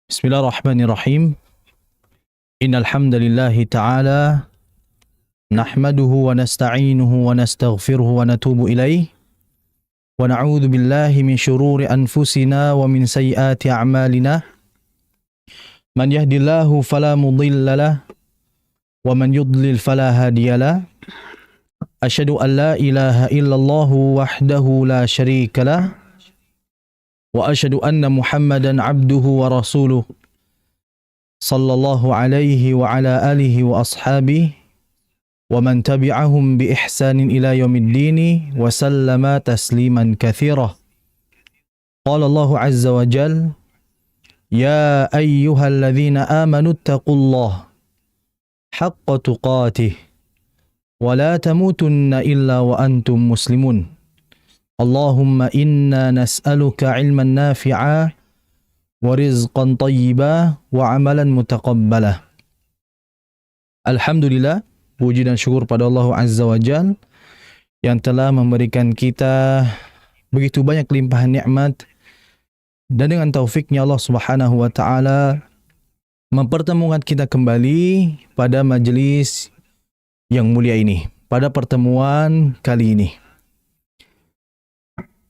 Bismillahirrahmanirrahim. Innal hamdalillahi ta'ala nahmaduhu wa nasta'inuhu wa nastaghfiruhu wa natubu ilaih wa na'udzu billahi min syururi anfusina wa min sayyiati a'malina. Man yahdihillahu fala mudilla lahu wa man yudlil fala hadiya lahu. Asyhadu an la ilaha illallah wahdahu la syarika lahu wa asyhadu anna Muhammadan abduhu wa rasuluh sallallahu alaihi wa ala alihi wa ashabihi wa man tabi'ahum bi ihsanin ila yaumiddin wa sallama tasliman katsira. Qala Allah azza wa jalla, ya ayyuhalladzina amanu taqullaha haqqa tuqatih wa la tamutunna illa wa antum muslimun. Allahumma inna nas'aluka ilman nafi'a wa rizqan tayyiba wa amalan mutaqabbala. Alhamdulillah, puji dan syukur pada Allah Azza wa Jalla yang telah memberikan kita begitu banyak limpahan nikmat, dan dengan taufiknya Allah Subhanahu wa taala mempertemukan kita kembali pada majelis yang mulia ini, pada pertemuan kali ini.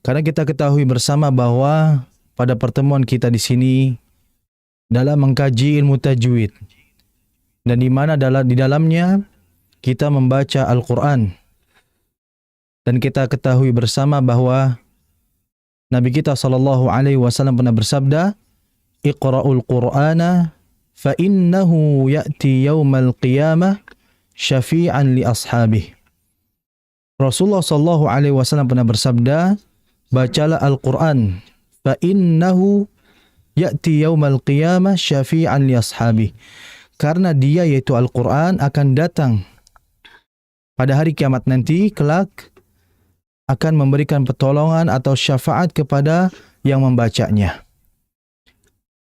Karena kita ketahui bersama bahwa pada pertemuan kita di sini dalam mengkaji ilmu tajwid, dan di mana di dalamnya kita membaca Al-Quran, dan kita ketahui bersama bahwa Nabi kita SAW pernah bersabda, Iqra'ul Qur'ana fa innahu ya'ti yawmal qiyamah syafi'an li ashabih. Rasulullah SAW pernah bersabda, bacalah Al-Quran, fa innahu ya'ti yaumal qiyamah syafi'an li ashabi. Karena dia, yaitu Al-Quran, akan datang pada hari kiamat nanti kelak, akan memberikan pertolongan atau syafaat kepada yang membacanya.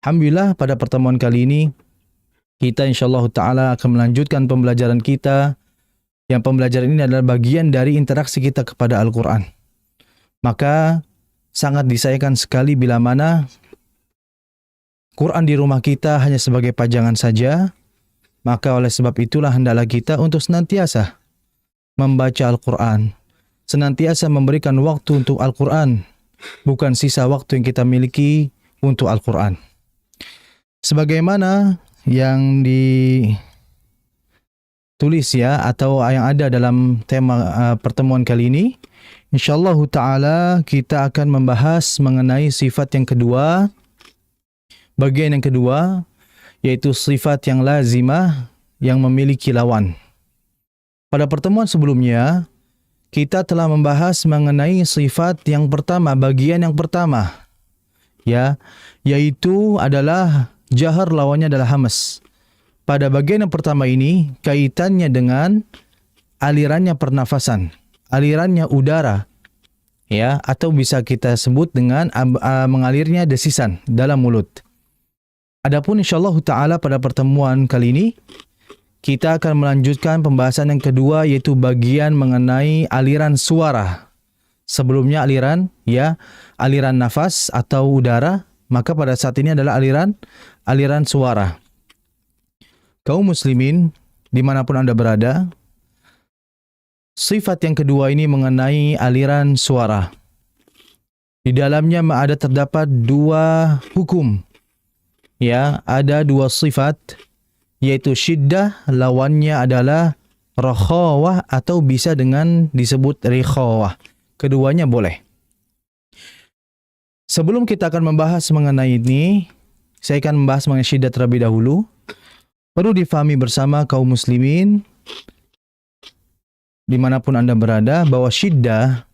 Alhamdulillah, pada pertemuan kali ini kita insyaallah ta'ala akan melanjutkan pembelajaran kita, yang pembelajaran ini adalah bagian dari interaksi kita kepada Al-Quran. Maka sangat disayangkan sekali bila mana Quran di rumah kita hanya sebagai pajangan saja. Maka oleh sebab itulah hendaklah kita untuk senantiasa membaca Al-Quran, senantiasa memberikan waktu untuk Al-Quran, bukan sisa waktu yang kita miliki untuk Al-Quran. Sebagaimana yang ditulis ya, atau yang ada dalam tema pertemuan kali ini, insyaallah ta'ala kita akan membahas mengenai sifat yang kedua, bagian yang kedua, yaitu sifat yang lazimah yang memiliki lawan. Pada pertemuan sebelumnya, kita telah membahas mengenai sifat yang pertama, bagian yang pertama, ya, yaitu adalah jahar, lawannya adalah hamas. Pada bagian yang pertama ini, kaitannya dengan alirannya pernafasan, alirannya udara, ya, atau bisa kita sebut dengan mengalirnya desisan dalam mulut. Adapun insyaallah ta'ala pada pertemuan kali ini kita akan melanjutkan pembahasan yang kedua, yaitu bagian mengenai aliran suara. Sebelumnya aliran nafas atau udara, maka pada saat ini adalah aliran suara. Kaum muslimin dimanapun Anda berada, sifat yang kedua ini mengenai aliran suara. Di dalamnya terdapat dua hukum. Ya, ada dua sifat, yaitu syiddah, lawannya adalah rakhawah atau bisa dengan disebut rikhawah. Keduanya boleh. Sebelum kita akan membahas mengenai ini, saya akan membahas mengenai syiddah terlebih dahulu. Perlu difahami bersama kaum muslimin dimanapun Anda berada, bahwa syiddah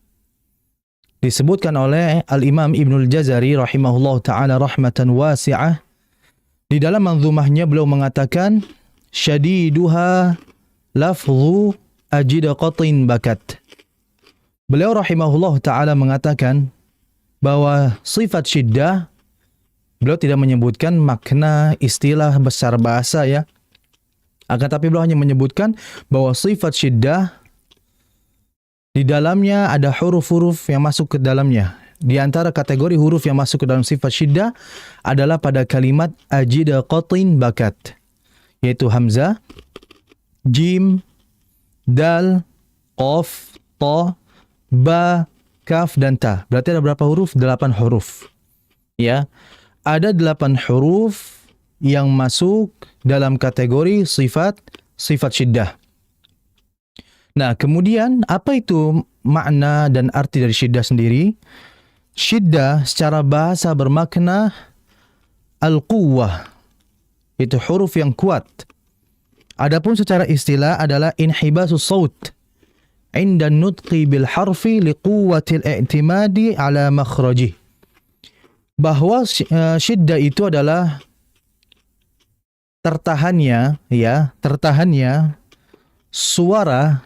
disebutkan oleh Al-Imam Ibnul Jazari rahimahullah ta'ala rahmatan wasi'ah. Di dalam manzumahnya beliau mengatakan, syadiduha lafzu ajidaqatin bakat. Beliau rahimahullah ta'ala mengatakan bahwa sifat syiddah, beliau tidak menyebutkan makna istilah besar bahasa ya, akan tapi beliau hanya menyebutkan bahwa sifat syiddah di dalamnya ada huruf-huruf yang masuk ke dalamnya. di antara kategori huruf yang masuk ke dalam sifat syiddah adalah pada kalimat ajida qatin bakat, yaitu hamzah, jim, dal, qaf, ta, ba, kaf, dan ta. Berarti ada berapa huruf? 8 huruf. Ya, ada 8 huruf yang masuk dalam kategori sifat syiddah. Nah, kemudian apa itu makna dan arti dari syiddah sendiri? Syiddah secara bahasa bermakna al-quwwah, itu huruf yang kuat. Adapun secara istilah adalah inhibasus saut inda nutqi bil harfi liquwwatil i'timadi ala makhrajih. Bahwa syiddah itu adalah tertahannya suara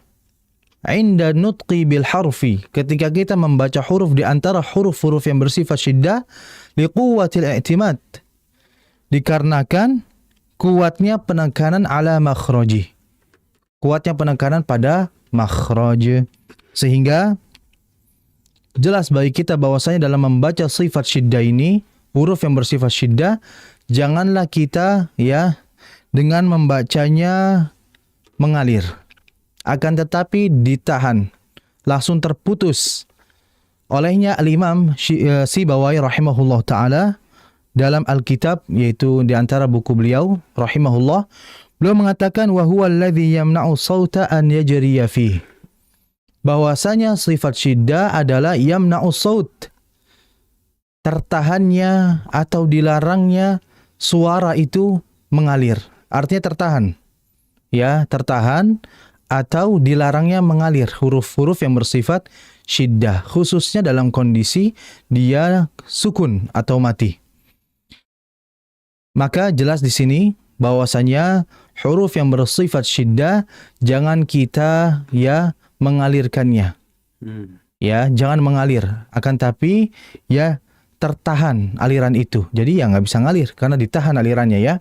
inda nutqi bil harfi, ketika kita membaca huruf di antara huruf-huruf yang bersifat syiddah, liquwwatil i'timad, dikarenakan kuatnya penekanan ala makhraji, kuatnya penekanan pada makhraj, sehingga jelas bagi kita bahwasanya dalam membaca sifat syiddah ini, huruf yang bersifat syiddah, janganlah kita dengan membacanya mengalir, akan tetapi ditahan, langsung terputus. Olehnya Al-Imam Sibawai rahimahullah ta'ala dalam Alkitab, yaitu di antara buku beliau rahimahullah, beliau mengatakan wa huwa alladhi yamna'u sawta an yajriya fih, bahwasanya sifat syiddah adalah yamna'u sawt, tertahannya atau dilarangnya suara itu mengalir, artinya tertahan, tertahan atau dilarangnya mengalir huruf-huruf yang bersifat syiddah, khususnya dalam kondisi dia sukun atau mati. Maka jelas di sini bahwasanya huruf yang bersifat syiddah jangan kita mengalirkannya. Jangan mengalir, akan tapi tertahan aliran itu. Jadi nggak bisa ngalir karena ditahan alirannya ya.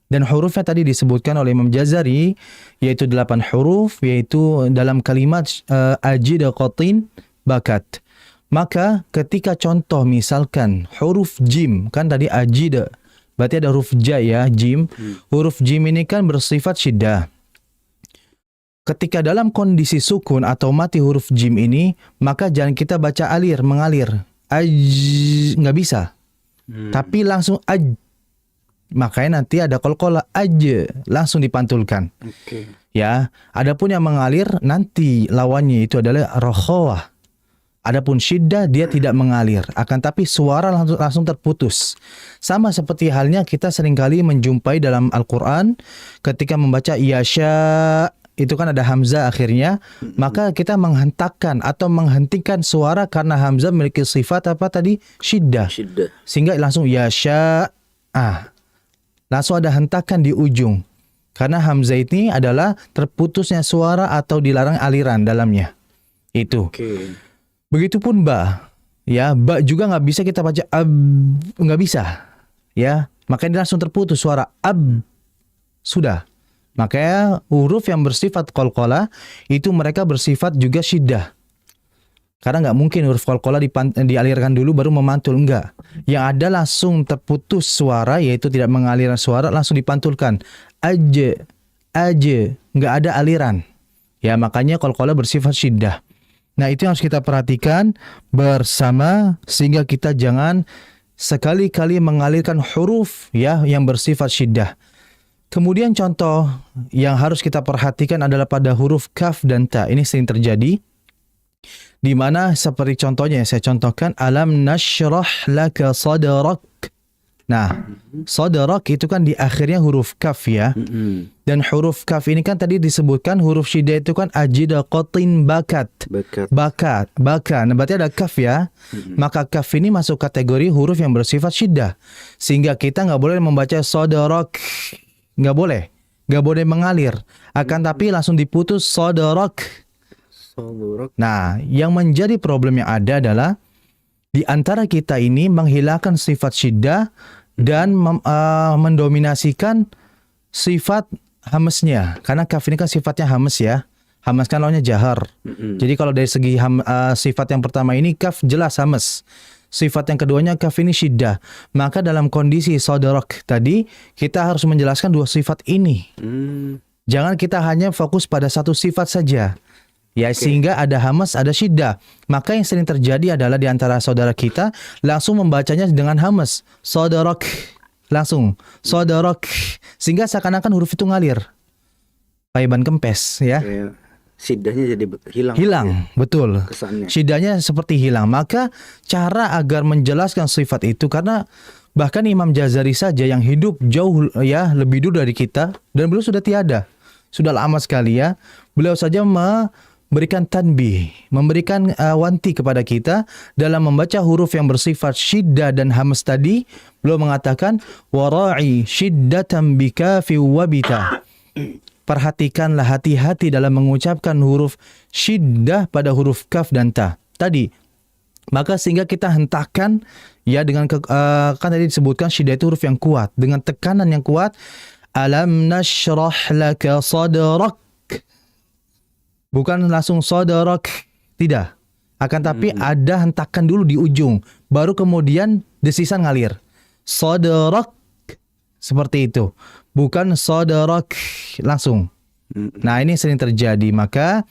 Dan hurufnya tadi disebutkan oleh Imam Jazari, yaitu 8 huruf, yaitu dalam kalimat ajida qatin bakat. Maka ketika contoh misalkan huruf jim, kan tadi ajida, berarti ada huruf ja jim. Huruf jim ini kan bersifat syiddah. Ketika dalam kondisi sukun atau mati huruf jim ini, maka jangan kita baca mengalir. Nggak bisa. Tapi langsung makanya nanti ada qalqalah aja, langsung dipantulkan. Adapun yang mengalir nanti lawannya itu adalah rakhawah. Adapun syiddah dia tidak mengalir, akan tapi suara langsung terputus. Sama seperti halnya kita seringkali menjumpai dalam Al-Qur'an ketika membaca yasha, itu kan ada hamzah akhirnya, maka kita menghentakkan atau menghentikan suara karena hamzah memiliki sifat apa tadi? Syiddah. Sehingga langsung yasha. Langsung ada hentakan di ujung. Karena hamzah ini adalah terputusnya suara atau dilarang aliran dalamnya. Itu. Begitupun ba. Ba juga nggak bisa kita baca nggak bisa. Makanya dia langsung terputus suara sudah. Makanya huruf yang bersifat qalqalah itu mereka bersifat juga syiddah. Karena nggak mungkin huruf qalqalah dialirkan dulu baru memantul, enggak. Yang ada langsung terputus suara, yaitu tidak mengalir suara, langsung dipantulkan. Aja, nggak ada aliran. Makanya qalqalah bersifat syiddah. Nah, itu yang harus kita perhatikan bersama, sehingga kita jangan sekali-kali mengalirkan huruf yang bersifat syiddah. Kemudian contoh yang harus kita perhatikan adalah pada huruf kaf dan ta. Ini sering terjadi. Di mana seperti contohnya yang saya contohkan, alam nashrah laka sadrak. Nah, sadrak itu kan di akhirnya huruf kaf Dan huruf kaf ini kan tadi disebutkan huruf syiddah itu kan ajida qatin bakat. Baka. Nah, berarti ada kaf Maka kaf ini masuk kategori huruf yang bersifat syiddah. Sehingga kita nggak boleh membaca sadrak. Nggak boleh mengalir. Akan tapi langsung diputus sadrak. Nah, yang menjadi problem yang ada adalah di antara kita ini menghilangkan sifat syiddah dan mendominasikan sifat hamesnya. Karena kaf ini kan sifatnya hames Hamas kan lawannya jahar. Jadi kalau dari segi sifat yang pertama ini kaf jelas hamas. Sifat yang keduanya kaf ini syiddah. Maka dalam kondisi sadarak tadi kita harus menjelaskan dua sifat ini. Jangan kita hanya fokus pada satu sifat saja. Ya, sehingga ada hamas, ada syiddah. Maka yang sering terjadi adalah di antara saudara kita langsung membacanya dengan hamas. Sadarak. Langsung. Sadarak. Sehingga seakan-akan huruf itu ngalir. Kayak ban kempes, ya. Siddahnya jadi hilang. Hilang, betul. Kesannya. Syidahnya seperti hilang. Maka cara agar menjelaskan sifat itu, karena bahkan Imam Jazari saja yang hidup jauh ya lebih dulu dari kita dan beliau sudah tiada. Sudah lama sekali ya. Beliau saja memberikan tanbih, memberikan wanti kepada kita dalam membaca huruf yang bersifat syiddah dan hamas tadi. Beliau mengatakan wara'i syiddatan bikafi wabita. Perhatikanlah hati-hati dalam mengucapkan huruf syiddah pada huruf kaf dan ta tadi. Maka sehingga kita hentakan ya dengan kan tadi disebutkan syiddah itu huruf yang kuat dengan tekanan yang kuat. Alam nashrah laka sadrak. Bukan langsung sadrak, tidak. Akan tapi ada hentakan dulu di ujung, baru kemudian desisan ngalir. Sadrak seperti itu. Bukan sadrak langsung. Nah, ini sering terjadi. Maka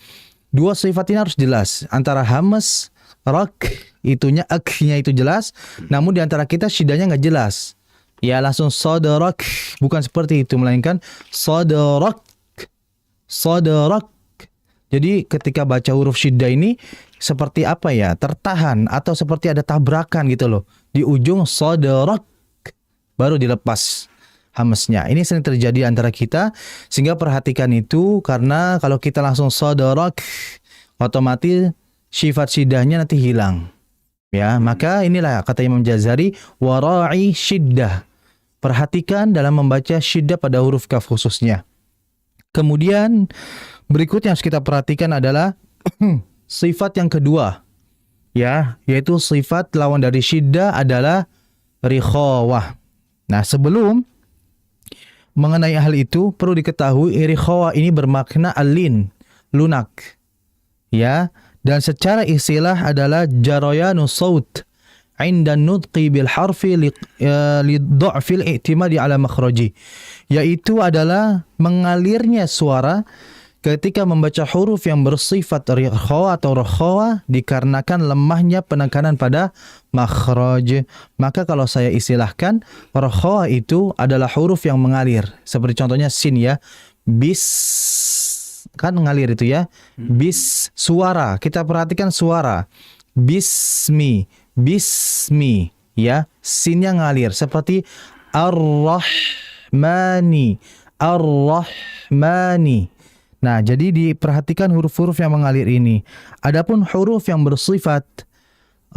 dua sifat ini harus jelas. Antara hamas, rak, itunya aknya itu jelas. Namun di antara kita syiddahnya nggak jelas. Ya langsung sadrak. Bukan seperti itu. Melainkan sadrak. Sadrak. Jadi ketika baca huruf syiddah ini seperti apa ya? Tertahan atau seperti ada tabrakan gitu loh. Di ujung sadrak. Baru dilepas hamasnya. Ini sering terjadi antara kita, sehingga perhatikan itu, karena kalau kita langsung sadarak, otomatis sifat syiddahnya nanti hilang. Ya, maka inilah kata Imam Jazari, wara'i syiddah. Perhatikan dalam membaca syiddah pada huruf kaf khususnya. Kemudian berikutnya yang harus kita perhatikan adalah sifat yang kedua, ya, yaitu sifat lawan dari syiddah adalah rikhawah. Nah, sebelum mengenai hal itu perlu diketahui rikhawah ini bermakna alin, lunak. Ya, dan secara istilah adalah jarayanu saut 'inda nutqi bil harfi li dha'fil i'timadi ala makhraji. Yaitu adalah mengalirnya suara ketika membaca huruf yang bersifat rikhawah atau rakhawah dikarenakan lemahnya penekanan pada makhraj. Maka kalau saya istilahkan, rakhawah itu adalah huruf yang mengalir. Seperti contohnya sin ya. Bis kan mengalir itu ya. Bis suara. Kita perhatikan suara. Bismi, bismi ya. Sinnya ngalir seperti ar-rahmani, ar-rahmani. Nah, jadi diperhatikan huruf-huruf yang mengalir ini. Adapun huruf yang bersifat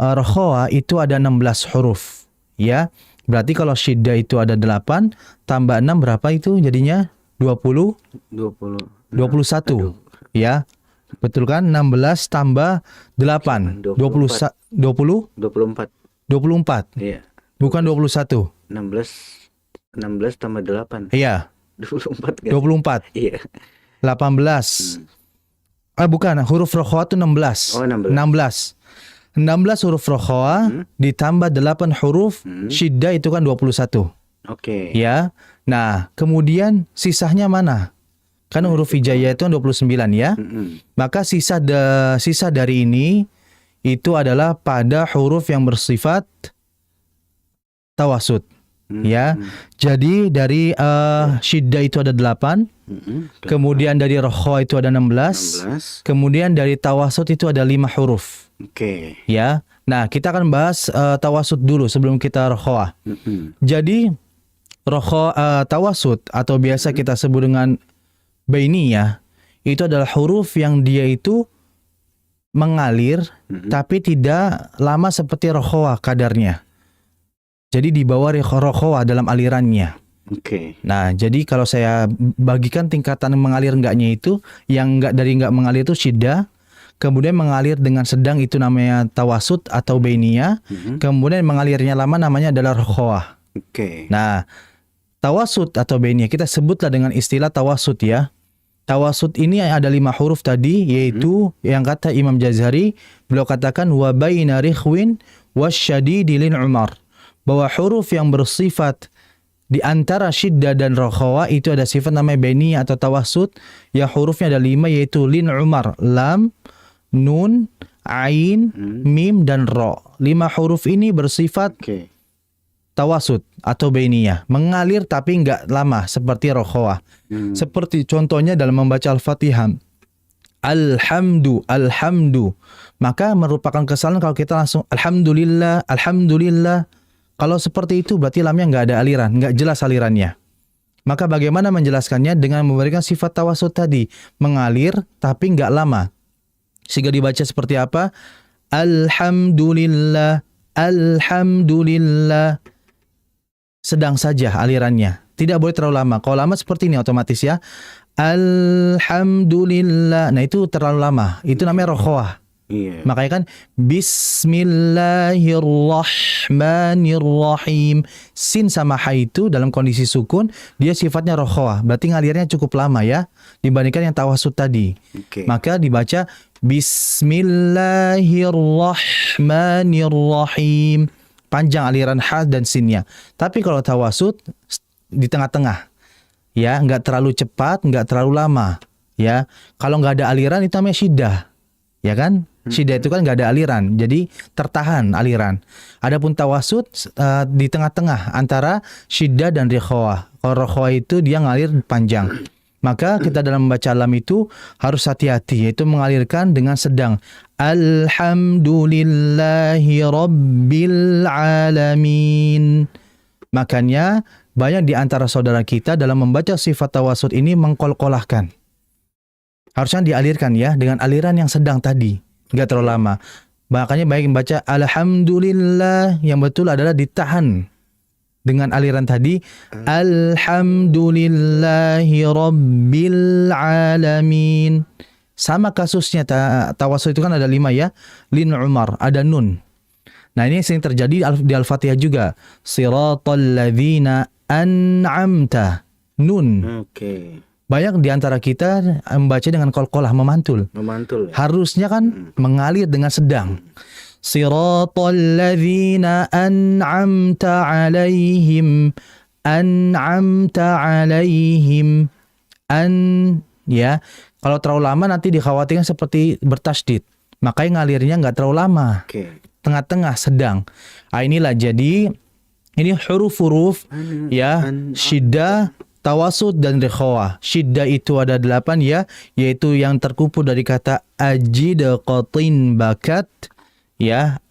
rakhawah itu ada 16 huruf. Ya, berarti kalau syiddah itu ada 8, tambah 6 berapa itu jadinya? 20? 21. Ya, betul kan? 16 tambah 8. 24. 24. Iya. Bukan 21. 16 tambah 8. Iya. 24 kan? 24. Iya. 18. Bukan, huruf rakhawah itu 16. Oh, 16. 16 huruf rakhawah ditambah 8 huruf syiddah itu kan 21. Oke. Ya. Nah, kemudian sisanya mana? Kan huruf hijaiyah itu 29 ya. Maka sisa dari ini itu adalah pada huruf yang bersifat tawasud. Ya. Jadi dari syiddah itu ada 8. Kemudian dari rakhawah itu ada 16. Kemudian dari tawasud itu ada 5 huruf. Oke. Ya. Nah, kita akan bahas tawasud dulu sebelum kita rakhawah. Jadi tawasud atau biasa kita sebut dengan bainiyah itu adalah huruf yang dia itu mengalir tapi tidak lama seperti rakhawah kadarnya. Jadi di bawah rakhawah dalam alirannya. Oke. Nah, jadi kalau saya bagikan tingkatan mengalir enggaknya itu, yang enggak dari enggak mengalir itu syiddah, kemudian mengalir dengan sedang itu namanya tawasud atau bainiyah, kemudian mengalirnya lama namanya adalah rakhawah. Oke. Nah, tawasud atau bainiyah kita sebutlah dengan istilah tawasud ya. Tawasud ini ada 5 huruf tadi, yaitu yang kata Imam Jazari, beliau katakan wa baina rikhwin wasyadidi lin umar, bahwa huruf yang bersifat di antara syiddah dan rakhawa itu ada sifat namanya baini atau tawasud, yang hurufnya ada 5, yaitu lin umar, lam, nun, ain, mim dan ra. 5 huruf ini bersifat tawasud atau bainiyah, mengalir tapi enggak lama seperti rakhawa. Seperti contohnya dalam membaca Al-Fatihah, alhamdu, alhamdu, maka merupakan kesalahan kalau kita langsung alhamdulillah, alhamdulillah. Kalau seperti itu berarti lamnya enggak ada aliran, enggak jelas alirannya. Maka bagaimana menjelaskannya? Dengan memberikan sifat tawasud tadi, mengalir tapi enggak lama. Sehingga dibaca seperti apa? Alhamdulillah, alhamdulillah. Sedang saja alirannya, tidak boleh terlalu lama. Kalau lama seperti ini otomatis ya, alhamdulillah. Nah itu terlalu lama, itu namanya rokhawah. Makanya kan bismillahirrahmanirrahim, sin sama ha itu dalam kondisi sukun dia sifatnya rokhawah, berarti ngalirnya cukup lama ya dibandingkan yang tawasud tadi. Maka dibaca bismillahirrahmanirrahim, panjang aliran ha dan sinnya. Tapi kalau tawasud di tengah-tengah, ya, nggak terlalu cepat, nggak terlalu lama, ya. Kalau nggak ada aliran itu namanya syiddah, ya kan? Syiddah itu kan nggak ada aliran, jadi tertahan aliran. Adapun tawasud di tengah-tengah antara syiddah dan rikhawah. Kalau rikhawah itu dia ngalir panjang. Maka kita dalam membaca lam itu harus hati-hati, yaitu mengalirkan dengan sedang. Alhamdulillahi Rabbil Alamin. Makanya banyak di antara saudara kita dalam membaca sifat tawasud ini mengkolkolahkan. Harusnya dialirkan ya, dengan aliran yang sedang tadi, nggak terlalu lama. Makanya baik membaca Alhamdulillah, yang betul adalah ditahan dengan aliran tadi, alhamdulillahi rabbil alamin. Sama kasusnya tawassul itu kan ada 5 ya, lin umar, ada nun. Nah ini sering terjadi di Al-Fatihah juga, siratal ladzina an'amta, nun. Banyak di antara kita membaca dengan qalqalah, memantul. Harusnya kan mengalir dengan sedang. Siratal ladzina an'amta 'alaihim, an'amta 'alaihim, ya. Kalau terlalu lama nanti dikhawatirkan seperti bertasydid. Makanya ngalirnya nggak terlalu lama. Tengah-tengah, sedang. Nah, inilah jadi ini huruf-huruf ya, syiddah, tawasud dan rikhawah. Syiddah itu ada 8 ya, yaitu yang terkumpul dari kata ajid qatin bakat. Ya,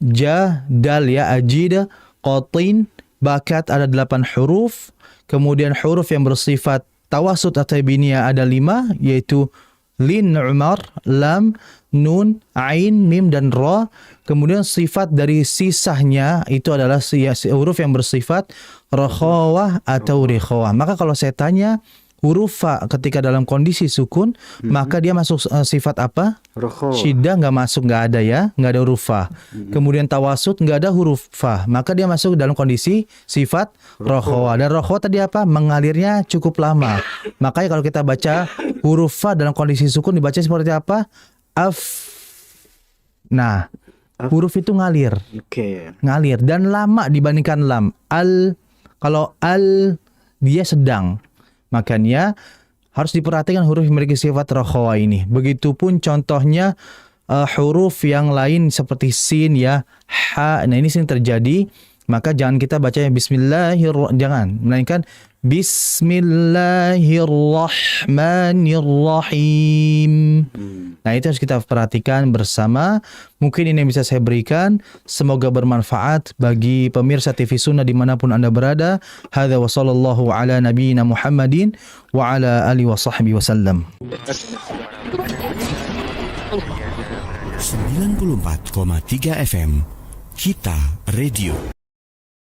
dal ya, ajid, qatin, bakat ada 8 huruf. Kemudian huruf yang bersifat tawasud atau biniyah ada 5, yaitu lin, umar, lam, nun, ain, mim dan ra. Kemudian sifat dari sisahnya itu adalah huruf yang bersifat rakhawah atau rikhawah. Maka kalau saya tanya huruf fa ketika dalam kondisi sukun, maka dia masuk sifat apa? Syiddah nggak masuk, nggak ada ya, nggak ada huruf fa. Kemudian tawasud nggak ada huruf fa, maka dia masuk dalam kondisi sifat rakhawah. Dan rakhawah tadi apa? Mengalirnya cukup lama. Makanya kalau kita baca huruf fa dalam kondisi sukun dibaca seperti apa? Af. Nah, huruf itu ngalir. Ngalir dan lama dibandingkan lam. Al, kalau al dia sedang. Makanya harus diperhatikan huruf yang memiliki sifat rakhawah ini. Begitupun contohnya huruf yang lain seperti sin ya, ha. Nah ini sering terjadi. Maka jangan kita bacanya bismillahirrahmanirrahim, jangan, melainkan bismillahirrahmanirrahim. Nah itu harus kita perhatikan bersama. Mungkin ini yang bisa saya berikan. Semoga bermanfaat bagi pemirsa TV Sunnah dimanapun Anda berada. Hadza wa sallallahu ala nabiyyina Muhammadin wa ala alihi wa sahbihi wasallam. 94,3 FM Kita Radio.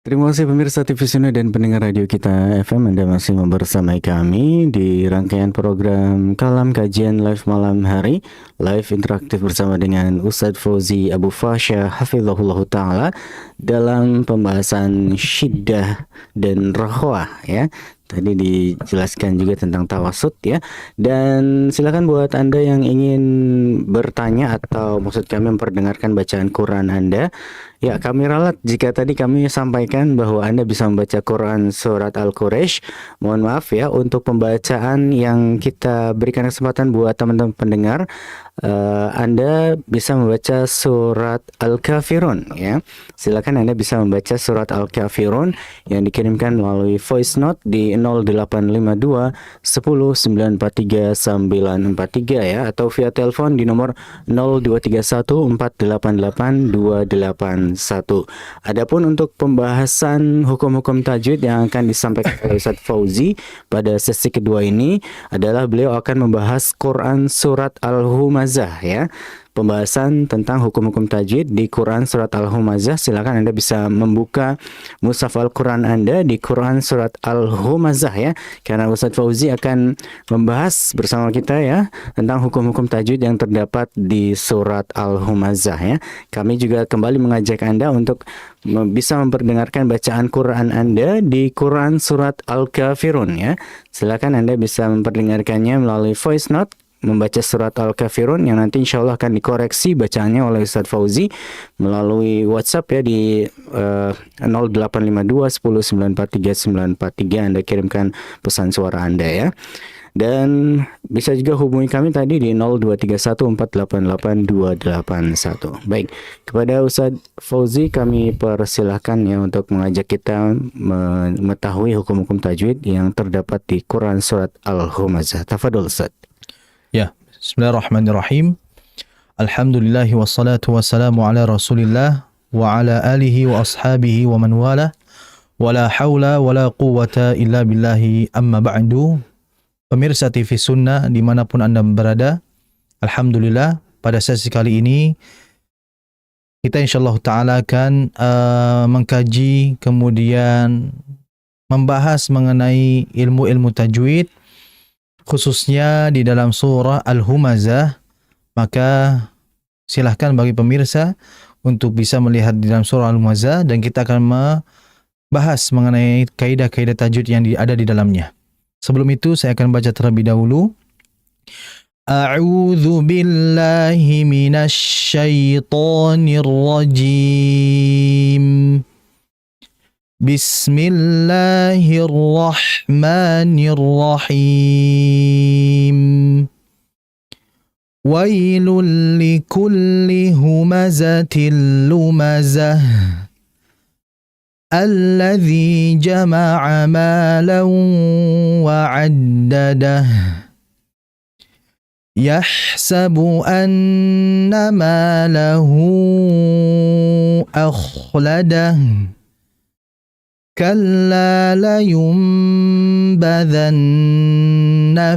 Terima kasih pemirsa TV Sunnah dan pendengar radio kita FM. Anda masih membersamai kami di rangkaian program Kalam Kajian Live Malam Hari, live interaktif bersama dengan Ustadz Fauzi Abu Fasya hafizahullah ta'ala dalam pembahasan syiddah dan rakhawah ya. tadi dijelaskan juga tentang tawasud ya. Dan silakan buat Anda yang ingin bertanya atau maksud kami memperdengarkan bacaan Quran Anda. Ya, kami ralat jika tadi kami sampaikan bahwa Anda bisa membaca Quran surat Al-Quraisy. Mohon maaf ya untuk pembacaan yang kita berikan kesempatan buat teman-teman pendengar. Anda bisa membaca surat Al-Kafirun ya. Silakan Anda bisa membaca surat Al-Kafirun yang dikirimkan melalui voice note di 0852 10 943 943 ya, atau via telepon di nomor 0231 488 281. Adapun untuk pembahasan hukum-hukum tajwid yang akan disampaikan oleh Ustaz Fauzi pada sesi kedua ini adalah beliau akan membahas Quran surat Al-Humazah ya. Pembahasan tentang hukum-hukum tajwid di Quran surat Al-Humazah. Silakan Anda bisa membuka mushaf Al-Quran Anda di Quran surat Al-Humazah ya, karena Ustaz Fauzi akan membahas bersama kita ya tentang hukum-hukum tajwid yang terdapat di surat Al-Humazah ya. Kami juga kembali mengajak Anda untuk bisa memperdengarkan bacaan Quran Anda di Quran surat Al-Kafirun ya. Silakan Anda bisa memperdengarkannya melalui voice note, membaca surat Al-Kafirun yang nanti insya Allah akan dikoreksi bacaannya oleh Ustaz Fauzi melalui WhatsApp ya di 0852 10 943 943. Anda kirimkan pesan suara Anda ya. Dan bisa juga hubungi kami tadi di 0231 488 281. Baik, kepada Ustaz Fauzi kami persilahkan ya untuk mengajak kita mengetahui hukum-hukum tajwid yang terdapat di Quran surat Al-Humazah. Tafadhol Ustaz. Ya, bismillahirrahmanirrahim. Alhamdulillahi wassalatu wassalamu ala rasulillah wa ala alihi wa ashabihi wa man wala wa la hawla wa la quwwata illa billahi amma ba'du. Pemirsa TV Sunnah dimanapun Anda berada, Alhamdulillah pada sesi kali ini kita insyaAllah ta'ala akan mengkaji kemudian membahas mengenai ilmu-ilmu tajwid khususnya di dalam surah Al-Humazah. Maka silahkan bagi pemirsa untuk bisa melihat di dalam surah Al-Humazah dan kita akan membahas mengenai kaidah-kaidah tajwid yang ada di dalamnya. Sebelum itu saya akan baca terlebih dahulu. A'udzu billahi minasy syaithanir rajim. Bismillahirrahmanirrahim. Wailul likulli humazatil lumazah alladzi jama'a malan wa 'addadah yahsabu anna malahu akhladah كلا لينبذن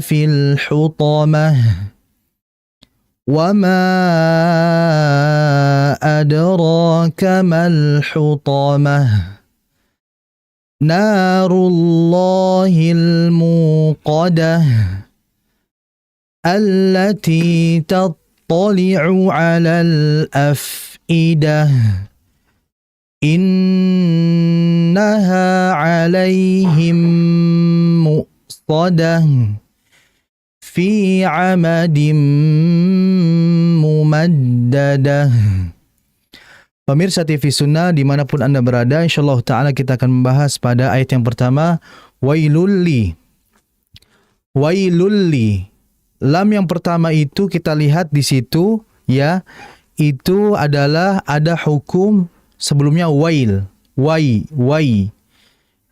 في الحطمة وما أدراك ما الحطمة نار الله الموقدة التي تطلع على الأفئدة إنها عليهم مؤصدة في عمد ممددة. Pemirsa TV Sunnah dimanapun Anda berada, insyaAllah ta'ala kita akan membahas pada ayat yang pertama, Wailulli. Wailulli. Lam yang pertama itu kita lihat di situ ya, itu adalah ada hukum sebelumnya wail, wai.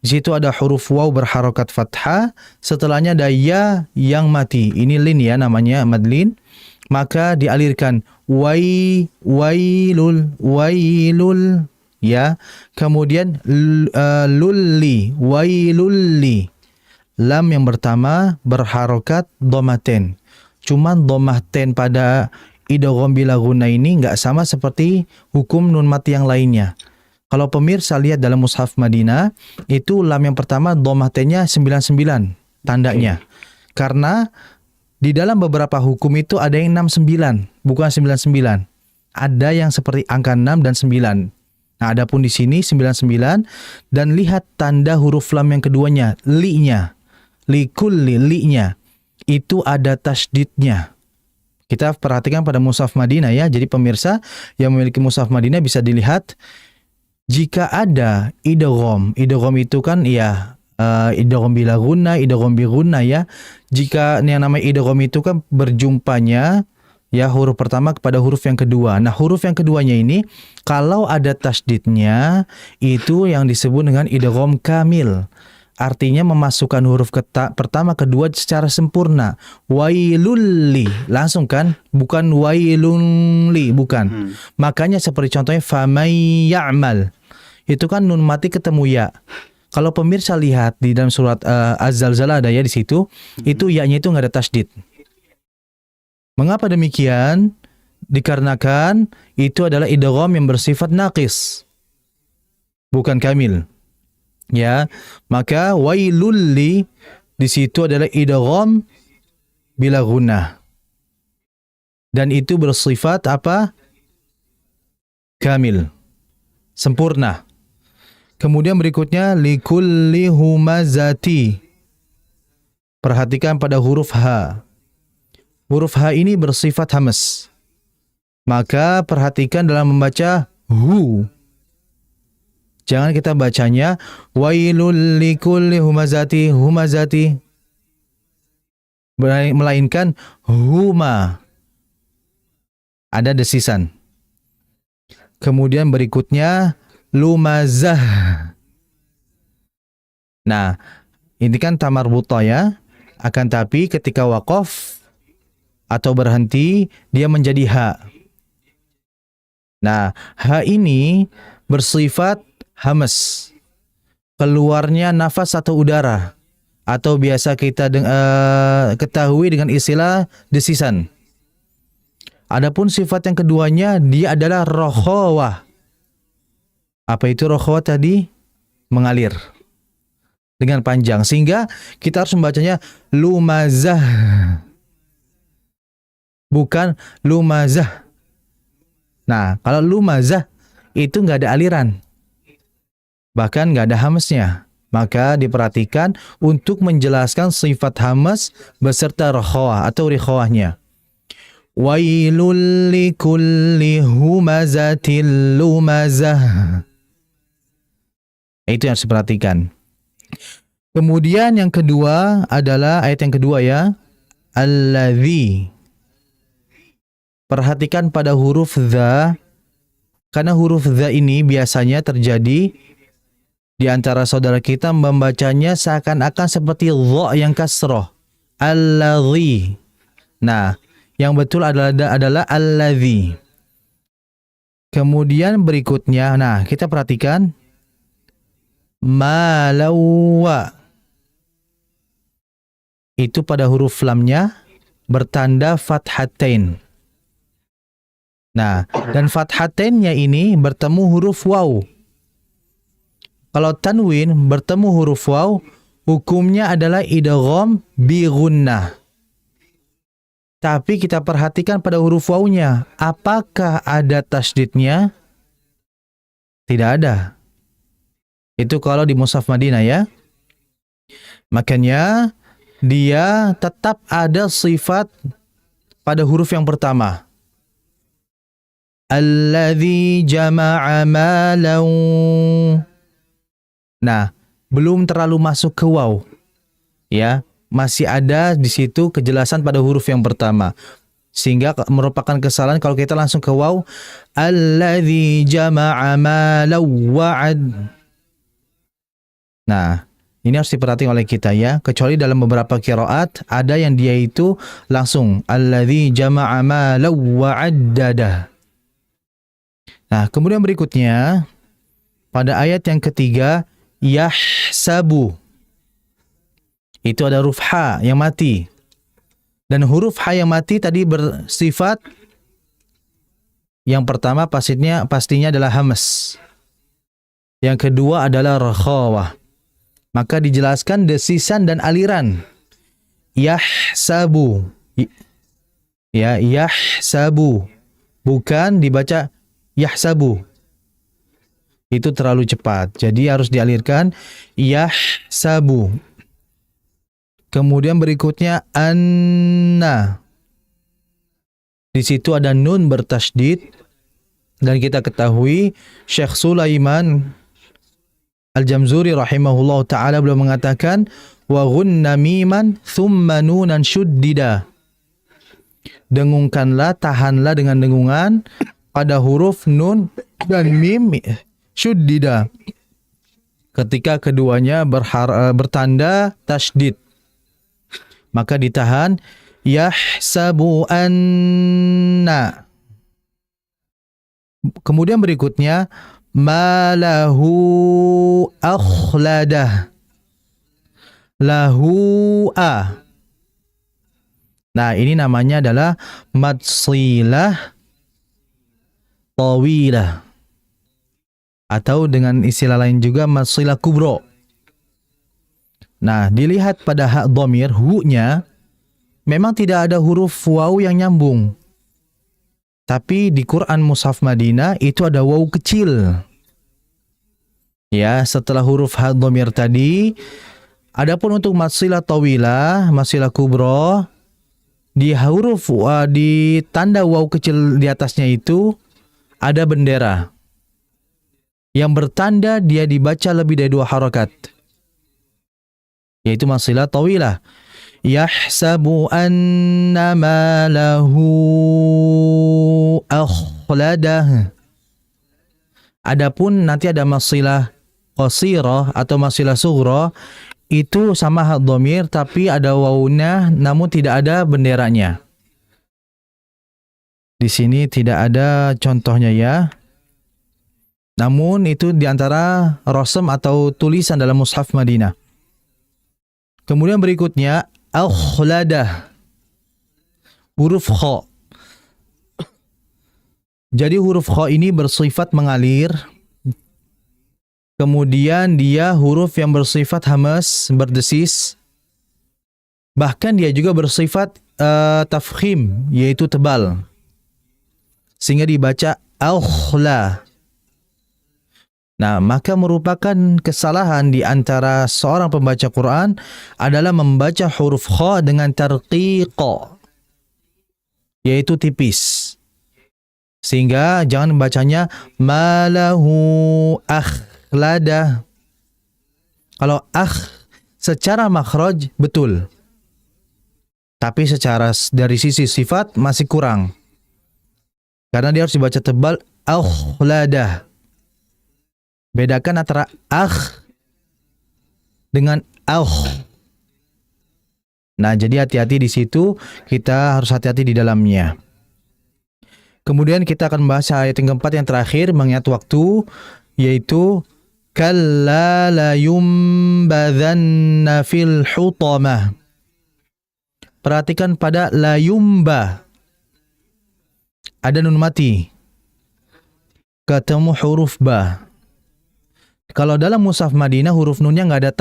Di situ ada huruf waw berharokat fathah, setelahnya ada ya yang mati. Ini lin ya, namanya madlin. Maka dialirkan wailul ya. Kemudian lulli, wailulli. Lam yang pertama berharokat domaten. Cuman domaten pada idgham bila gunna ini enggak sama seperti hukum nun mati yang lainnya. Kalau pemirsa lihat dalam mushaf Madinah, itu lam yang pertama domatennya 99 tandanya. Karena di dalam beberapa hukum itu ada yang 69, bukan 99. Ada yang seperti angka 6 dan 9. Nah, adapun di sini 99 dan lihat tanda huruf lam yang keduanya, li-nya. Likulli, li-nya. Itu ada tasydidnya. Kita perhatikan pada mushaf Madinah ya. Jadi pemirsa yang memiliki mushaf Madinah bisa dilihat jika ada idgham. Idgham itu kan ya idgham bila gunna, idgham bi gunna ya. Jika yang namanya idgham itu kan berjumpanya ya huruf pertama kepada huruf yang kedua. Nah, huruf yang keduanya ini kalau ada tasydidnya itu yang disebut dengan idgham kamil. Artinya memasukkan huruf pertama kedua secara sempurna. Wailulli, langsung kan? Bukan wailunli, bukan. Makanya seperti contohnya famay ya'mal. Itu kan nun mati ketemu ya. Kalau pemirsa lihat di dalam surat Az-Zalzalah ada ya di situ, itu ya-nya itu nggak ada tasydid. Mengapa demikian? Dikarenakan itu adalah idgham yang bersifat naqis, bukan kamil. Ya, maka wailulli di situ adalah idgham bila gunnah. Dan itu bersifat apa? Kamil. Sempurna. Kemudian berikutnya likulli humazati. Perhatikan pada huruf H. Huruf H ini bersifat hamas. Maka perhatikan dalam membaca hu. Jangan kita bacanya wailul likulli humazati, humazati. Melainkan huma. Ada desisan. Kemudian berikutnya lumazah. Nah, ini kan tamar buta ya. Akan tapi ketika waqaf atau berhenti, dia menjadi ha. Nah, ha ini bersifat hamas. Keluarnya nafas atau udara. Atau biasa kita ketahui dengan istilah desisan. Adapun sifat yang keduanya, dia adalah rokhawah. Apa itu rokhawah tadi? Mengalir. Dengan panjang. Sehingga kita harus membacanya lumazah. Bukan lumazah. Nah, kalau lumazah itu nggak ada aliran. Bahkan nggak ada hamasnya. Maka diperhatikan untuk menjelaskan sifat hamas beserta rokhawah atau rikhawahnya. Wailul likulli humazatil lumazah. Itu yang harus diperhatikan. Kemudian yang kedua adalah ayat yang kedua ya. Alladzi. Perhatikan pada huruf dha, karena huruf dha ini biasanya terjadi di antara saudara kita membacanya seakan-akan seperti dha yang kasroh. Alladzi. Nah, yang betul adalah alladzi. Kemudian berikutnya, nah kita perhatikan malawa. Itu pada huruf lamnya bertanda fathatain. Nah, dan fathatennya ini bertemu huruf waw. Kalau tanwin bertemu huruf waw, hukumnya adalah idgham bi gunnah. Tapi kita perhatikan pada huruf wawnya, apakah ada tasydidnya? Tidak ada. Itu kalau di mushaf Madinah ya. Makanya dia tetap ada sifat pada huruf yang pertama. Alladzi jama'a malan. Nah, belum terlalu masuk ke waw. Ya, masih ada di situ kejelasan pada huruf yang pertama. Sehingga merupakan kesalahan kalau kita langsung ke waw. Alladzi jama'a malan wa'ad. Nah, ini harus diperhatikan oleh kita ya. Kecuali dalam beberapa qiraat ada yang dia itu langsung alladzi jama'a malan wa'addada. Nah, kemudian berikutnya pada ayat yang ketiga yahsabu. Itu ada huruf ha yang mati. Dan huruf ha yang mati tadi bersifat yang pertama pastinya adalah hamas. Yang kedua adalah rakhawah. Maka dijelaskan desisan dan aliran. Yahsabu. Ya, yahsabu. Bukan dibaca yahsabu. Itu terlalu cepat. Jadi harus dialirkan yahsabu. Kemudian berikutnya anna. Di situ ada nun bertasydid dan kita ketahui Syekh Sulaiman Al-Jamzuri rahimahullah taala beliau mengatakan wa ghunna miman thumma nunan syuddida. Dengungkanlah, tahanlah dengan dengungan pada huruf nun dan mim syuddida. Ketika keduanya bertanda tasydid, maka ditahan yahsabu anna. Kemudian berikutnya malahu akhladah. Lahu a. Nah, ini namanya adalah madsilah tawilah. Atau dengan istilah lain juga madsilah kubro. Nah, dilihat pada hak dhamir, hu-nya memang tidak ada huruf waw yang nyambung. Tapi di Quran Mushaf Madinah itu ada waw kecil. Ya, setelah huruf hak dhamir tadi, adapun untuk madsilah tawilah, madsilah kubro, di huruf di tanda waw kecil di atasnya itu ada bendera yang bertanda dia dibaca lebih dari 2 harakat, yaitu madsilah tawilah. Yahsabu anna ma lahu akhladah. Adapun nanti ada madsilah qasirah atau madsilah sughra, itu sama hak dhamir tapi ada wawunya namun tidak ada benderanya. Di sini tidak ada contohnya ya. Namun itu diantara rasam atau tulisan dalam Mushaf Madinah. Kemudian berikutnya akhladah, huruf kha. Jadi huruf kha ini bersifat mengalir. Kemudian dia huruf yang bersifat hamas, berdesis. Bahkan dia juga bersifat tafkhim, yaitu tebal. Sehingga dibaca akhla. Nah, maka merupakan kesalahan di antara seorang pembaca Quran adalah membaca huruf kha dengan tarqiq, yaitu tipis. Sehingga jangan membacanya malahu akhladah. Kalau secara makhraj betul, tapi secara dari sisi sifat masih kurang. Karena dia harus dibaca tebal akhladah. Bedakan antara dengan Nah, jadi hati-hati di situ, kita harus hati-hati di dalamnya. Kemudian kita akan membahas ayat yang keempat yang terakhir mengingat waktu, yaitu kalla la yumbadhanna fil hutamah. Perhatikan pada la yumba. Ada nun mati. Ketemu huruf ba. Kalau dalam Mushaf Madinah huruf nunnya nggak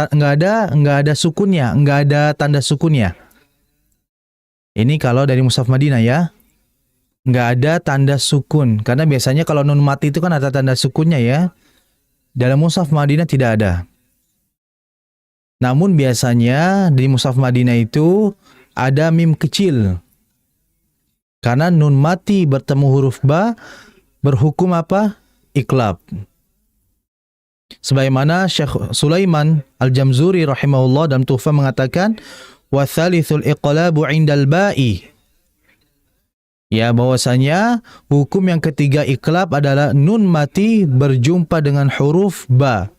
ada sukunnya, nggak ada tanda sukunnya. Ini kalau dari Mushaf Madinah ya, nggak ada tanda sukun. Karena biasanya kalau nun mati itu kan ada tanda sukunnya ya. Dalam Mushaf Madinah tidak ada. Namun biasanya di Mushaf Madinah itu ada mim kecil. Karena nun mati bertemu huruf ba berhukum apa? Iqlab. Sebagaimana Syekh Sulaiman Al-Jamzuri rahimahullah dalam Tuhfah mengatakan wa thalithul iqlabu 'indal ba'i. Ya, bahwasanya hukum yang ketiga iqlab adalah nun mati berjumpa dengan huruf ba.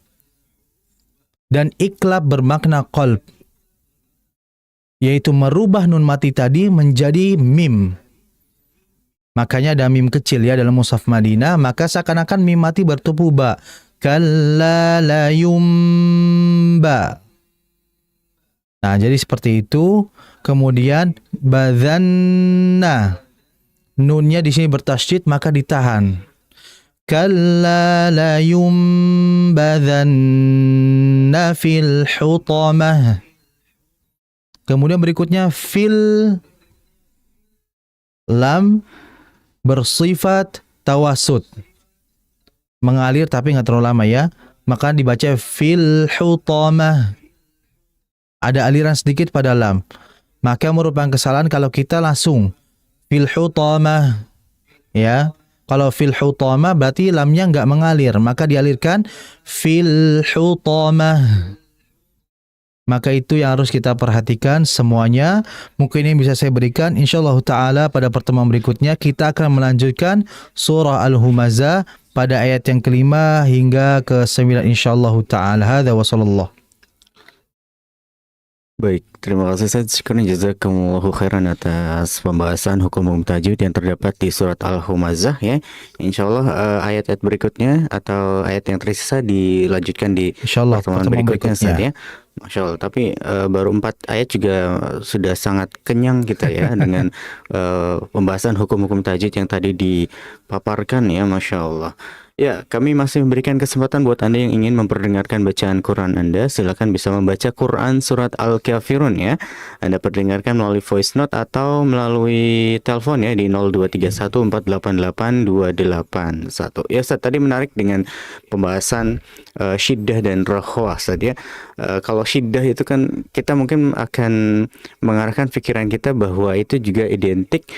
Dan iqlab bermakna qalb, yaitu merubah nun mati tadi menjadi mim. Makanya ada mim kecil ya dalam Mushaf Madinah, maka seakan-akan mim mati bertemu ba. Kalla la yumba. Nah, jadi seperti itu. Kemudian badhanna. Nunnya di sini bertasydid maka ditahan. Kalla la yumbadhanna fil hutamah. Kemudian berikutnya fil, lam bersifat tawasud. mengalir tapi nggak terlalu lama ya, maka dibaca fil hutamah. Ada aliran sedikit pada lam. Maka merupakan kesalahan kalau kita langsung fil hutamah. Ya. Kalau fil hutamah berarti lamnya nggak mengalir, maka dialirkan fil hutamah. Maka itu yang harus kita perhatikan semuanya. Mungkin ini bisa saya berikan. InsyaAllah ta'ala pada pertemuan berikutnya kita akan melanjutkan surah Al-Humazah pada ayat yang kelima hingga ke-9 insyaallah ta'ala. Hadza wa sallallahu. Baik, terima kasih Ustaz. Syukran jazakumullahu khairan atas pembahasan hukum tajwid yang terdapat di surat Al-Humazah ya. Insyaallah ayat-ayat berikutnya atau ayat yang tersisa dilanjutkan di Insyaallah pertemuan berikutnya Ustaz ya. Masya Allah, tapi baru 4 ayat juga sudah sangat kenyang kita ya dengan pembahasan hukum-hukum tajwid yang tadi dipaparkan ya, Masya Allah. Ya, kami masih memberikan kesempatan buat Anda yang ingin memperdengarkan bacaan Quran Anda. Silakan bisa membaca Quran surat Al-Kafirun ya. Anda perdengarkan melalui voice note atau melalui telepon ya di 02314882881. Ya, Ustaz, tadi menarik dengan pembahasan syiddah dan rakhwah Ustaz ya. Kalau syiddah itu kan kita mungkin akan mengarahkan pikiran kita bahwa itu juga identik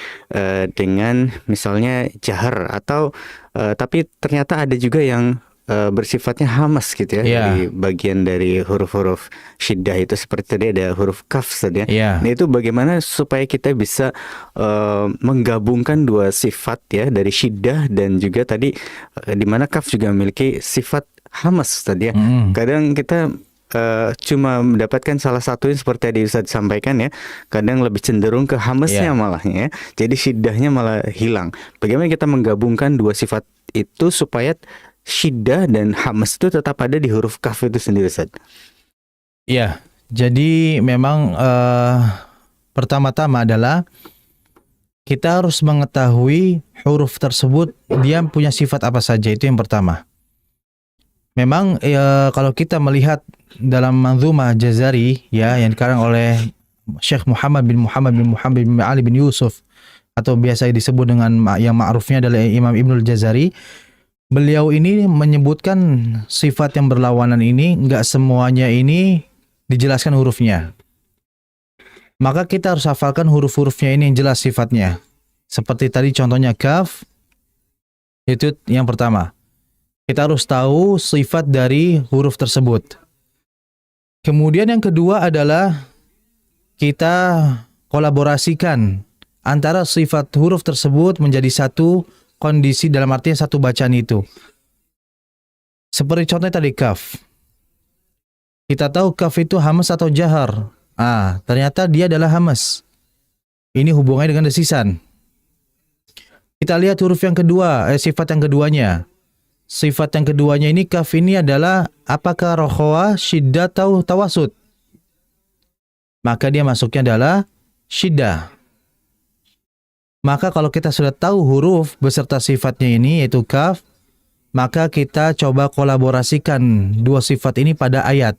dengan misalnya jahar atau tapi ternyata ada juga yang bersifatnya hamas gitu ya, di bagian dari huruf-huruf syiddah itu seperti tadi ada huruf kaf saja. Nah itu bagaimana supaya kita bisa menggabungkan dua sifat ya dari syiddah dan juga tadi di mana kaf juga memiliki sifat hamas tadi ya. Kadang kita cuma mendapatkan salah satunya seperti tadi Ustaz sampaikan ya, kadang lebih cenderung ke hamasnya malahnya ya, jadi syiddahnya malah hilang. Bagaimana kita menggabungkan dua sifat itu supaya syiddah dan hamas itu tetap ada di huruf kaf itu sendiri Ustaz? Ya, jadi memang pertama-tama adalah kita harus mengetahui huruf tersebut dia punya sifat apa saja, itu yang pertama. Memang kalau kita melihat dalam manzumah Jazari ya yang dikarang oleh Syekh Muhammad bin Ali bin Yusuf atau biasa disebut dengan yang ma'rufnya adalah Imam Ibnul Jazari, beliau ini menyebutkan sifat yang berlawanan ini enggak semuanya ini dijelaskan hurufnya. Maka kita harus hafalkan huruf-hurufnya ini yang jelas sifatnya. Seperti tadi contohnya kaf, itu yang pertama. Kita harus tahu sifat dari huruf tersebut. Kemudian yang kedua adalah kita kolaborasikan antara sifat huruf tersebut menjadi satu kondisi, dalam artinya satu bacaan itu. Seperti contohnya tadi kaf. Kita tahu kaf itu hamas atau jahar. Ternyata dia adalah hamas. Ini hubungannya dengan desisan. Kita lihat huruf yang kedua, sifat yang keduanya. Sifat yang keduanya ini kaf ini adalah apakah rakhwah, syiddah atau tawasud? Maka dia masuknya adalah syiddah. Maka kalau kita sudah tahu huruf beserta sifatnya ini yaitu kaf, maka kita coba kolaborasikan dua sifat ini pada ayat.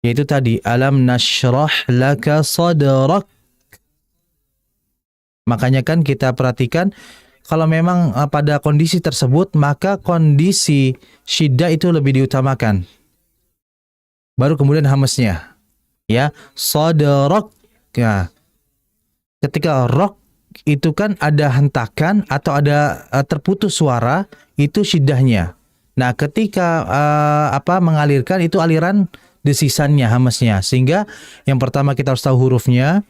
Yaitu tadi alam nashrah laka sadrak. Makanya kan kita perhatikan kalau memang pada kondisi tersebut, maka kondisi syiddah itu lebih diutamakan. Baru kemudian hamasnya. Ya, sadrak. Ya. Ketika rok itu kan ada hentakan atau ada terputus suara, itu syiddahnya. Nah, ketika mengalirkan itu aliran desisannya, hamasnya. Sehingga yang pertama kita harus tahu hurufnya.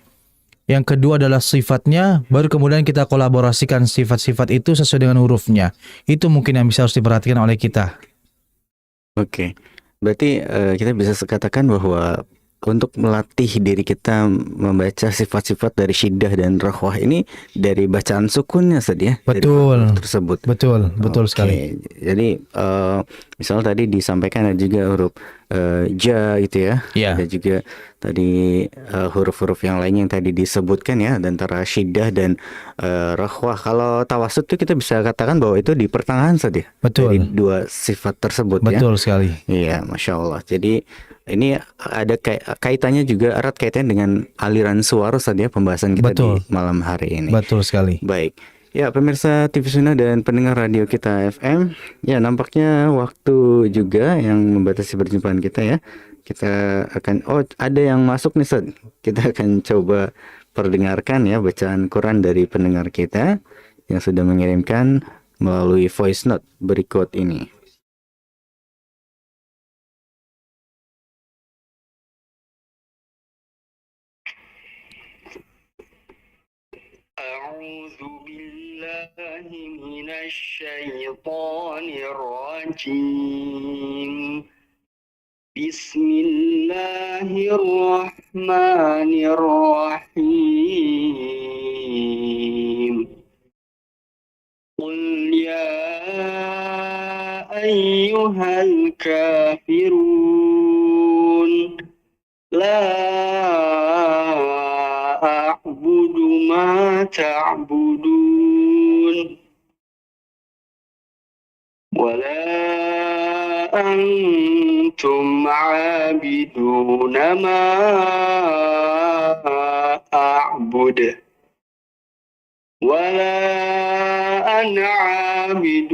Yang kedua adalah sifatnya, baru kemudian kita kolaborasikan sifat-sifat itu sesuai dengan hurufnya. Itu mungkin yang bisa harus diperhatikan oleh kita. Oke, berarti kita bisa katakan bahwa untuk melatih diri kita membaca sifat-sifat dari syiddah dan rakhwah ini dari bacaan sukunnya saja. Betul. Tersebut. Betul sekali. Jadi misalnya tadi disampaikan ada juga huruf ja gitu ya. Ada juga tadi huruf-huruf yang lain yang tadi disebutkan ya, antara syiddah dan rakhwah. Kalau tawasud itu kita bisa katakan bahwa itu di pertengahan saja. Betul. Dari dua sifat tersebut. Betul sekali. Iya, Masya Allah. Jadi ini ada kaitannya juga, erat kaitannya dengan aliran suara saja pembahasan kita di malam hari ini. Betul sekali. Baik. Ya, pemirsa TV Sunnah dan pendengar radio kita FM. Ya, nampaknya waktu juga yang membatasi perjumpaan kita ya. Kita akan, ada yang masuk nih, Ustaz. Kita akan coba perdengarkan ya bacaan Quran dari pendengar kita yang sudah mengirimkan melalui voice note berikut ini. أعوذ بالله من الشيطان الرجيم بسم الله الرحمن الرحيم قل يا أيها الكافرون لا أعبد ما تعبدون ولا أنتم عابدون ما أعبد ولا أنا عابد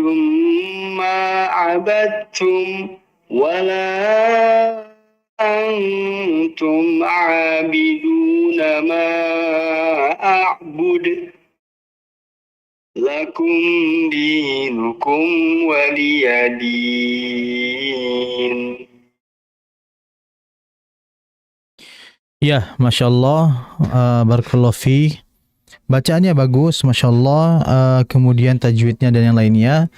ما عبدتم ولا أنتم عابدون ما أعبد لكم دينكم ولي دين. Ya, Masya Allah, Barakallahu fi. Bacaannya bagus, Masya Allah, kemudian tajwidnya dan yang lainnya.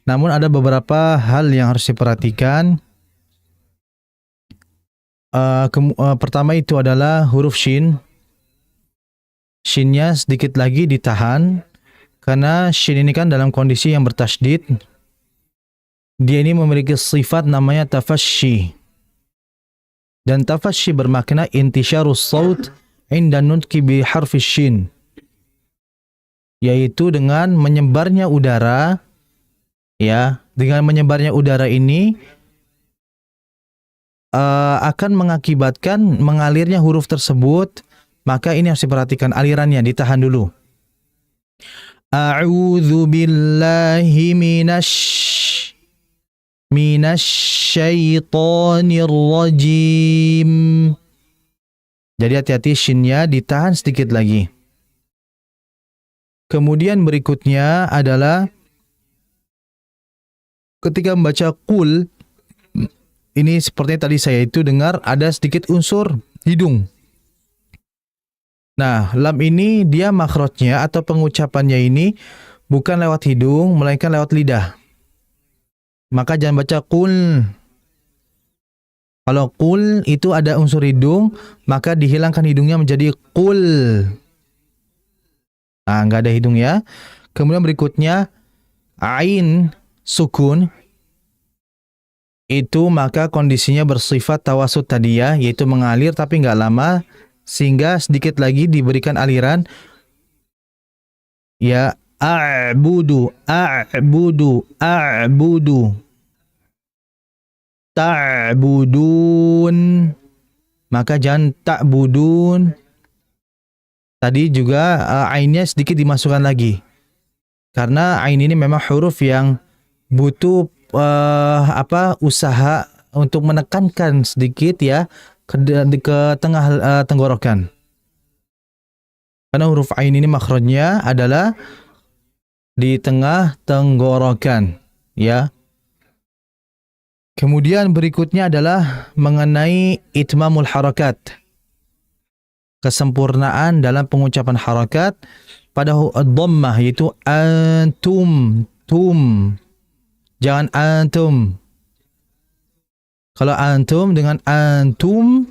Namun ada beberapa hal yang harus diperhatikan. Pertama itu adalah huruf shin. Shinnya sedikit lagi ditahan, karena shin ini kan dalam kondisi yang bertasydid. Dia ini memiliki sifat namanya tafasyi. Dan tafasyi bermakna intisyarus saut inda nutki bi harfi shin, yaitu dengan menyebarnya udara, ya, dengan menyebarnya udara ini akan mengakibatkan mengalirnya huruf tersebut. Maka ini harus diperhatikan, alirannya ditahan dulu. A'udzu billahi minasyaitonir rajim. Jadi hati-hati, shinnya ditahan sedikit lagi. Kemudian berikutnya adalah ketika membaca qul, ini seperti tadi saya itu dengar ada sedikit unsur hidung. Nah, lam ini dia makhrajnya atau pengucapannya ini bukan lewat hidung, melainkan lewat lidah. Maka jangan baca qul. Kalau qul itu ada unsur hidung, maka dihilangkan hidungnya menjadi qul. Nah, nggak ada hidung ya. Kemudian berikutnya, ain sukun. Itu maka kondisinya bersifat tawasud tadi ya, yaitu mengalir tapi nggak lama, sehingga sedikit lagi diberikan aliran. Ya, a'budu, a'budu, a'budu. Ta'budun. Maka jangan ta'budun. Tadi juga ainnya sedikit dimasukkan lagi. Karena ain ini memang huruf yang butuh usaha untuk menekankan sedikit ya ke tengah tenggorokan. Karena huruf ain ini makhrajnya adalah di tengah tenggorokan, ya. Kemudian berikutnya adalah mengenai itmamul harakat. Kesempurnaan dalam pengucapan harakat pada dhammah, yaitu antum, tum. Jangan antum. Kalau antum dengan antum,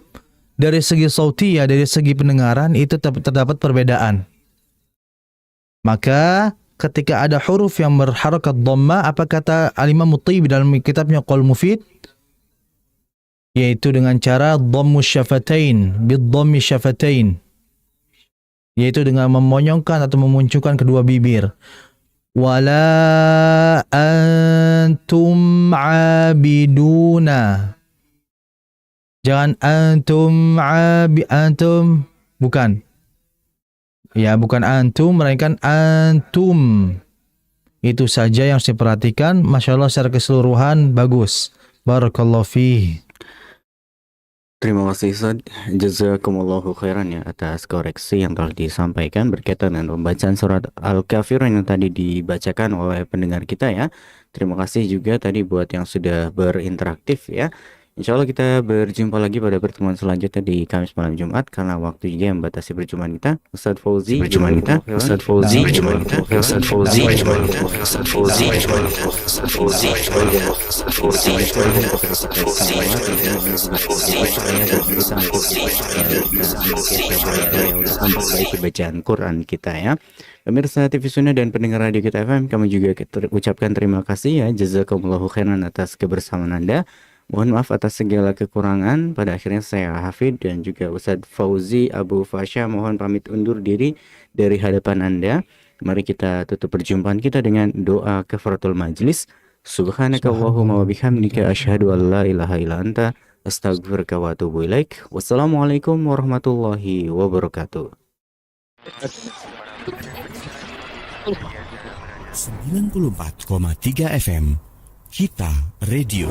dari segi sauti ya, dari segi pendengaran itu terdapat perbedaan. Maka ketika ada huruf yang berharakat dhammah, apa kata Al-Imam At-Tayyibi dalam kitabnya Qaul Mufid? Yaitu dengan cara dhammu syafatain, bidhammi syafatain. Yaitu dengan memonyongkan atau memunculkan kedua bibir. Wala antum abiduna. Jangan antum bukan. Ya, bukan antum, melainkan antum. Itu saja yang harus diperhatikan. Masya Allah secara keseluruhan bagus. Barakallahu fiih. Terima kasih Ustaz. Jazakumullahu khairan ya atas koreksi yang telah disampaikan berkaitan dengan pembacaan surat Al-Kafirun yang tadi dibacakan oleh pendengar kita ya. Terima kasih juga tadi buat yang sudah berinteraksi ya. Insya Allah kita berjumpa lagi pada pertemuan selanjutnya di Kamis malam Jumat karena waktu juga yang membatasi perjumpaan kita. Ustaz Fauzi, perjumpaan kita. Ustaz Fauzi, perjumpaan kita. Ustaz Fauzi, perjumpaan kita. Ustaz Fauzi, perjumpaan kita. Ustaz Fauzi, perjumpaan kita. Ustaz Fauzi, untuk memperbaiki bacaan Quran kita ya. Pemirsa TV Sunnah dan pendengar radio kita FM, kami juga ucapkan terima kasih ya. Jazakumullahu khairan atas kebersamaan Anda. Mohon maaf atas segala kekurangan. Pada akhirnya saya Hafid dan juga Ustadz Fauzi Abu Fasya mohon pamit undur diri dari hadapan Anda. Mari kita tutup perjumpaan kita dengan doa kafaratul majlis. Subhanakallahumma wa bihamdika asyhadu an la ilaha illa anta astaghfiruka wa atubu ilaik. Wassalamualaikum warahmatullahi wabarakatuh. 94,3 FM Kita Radio.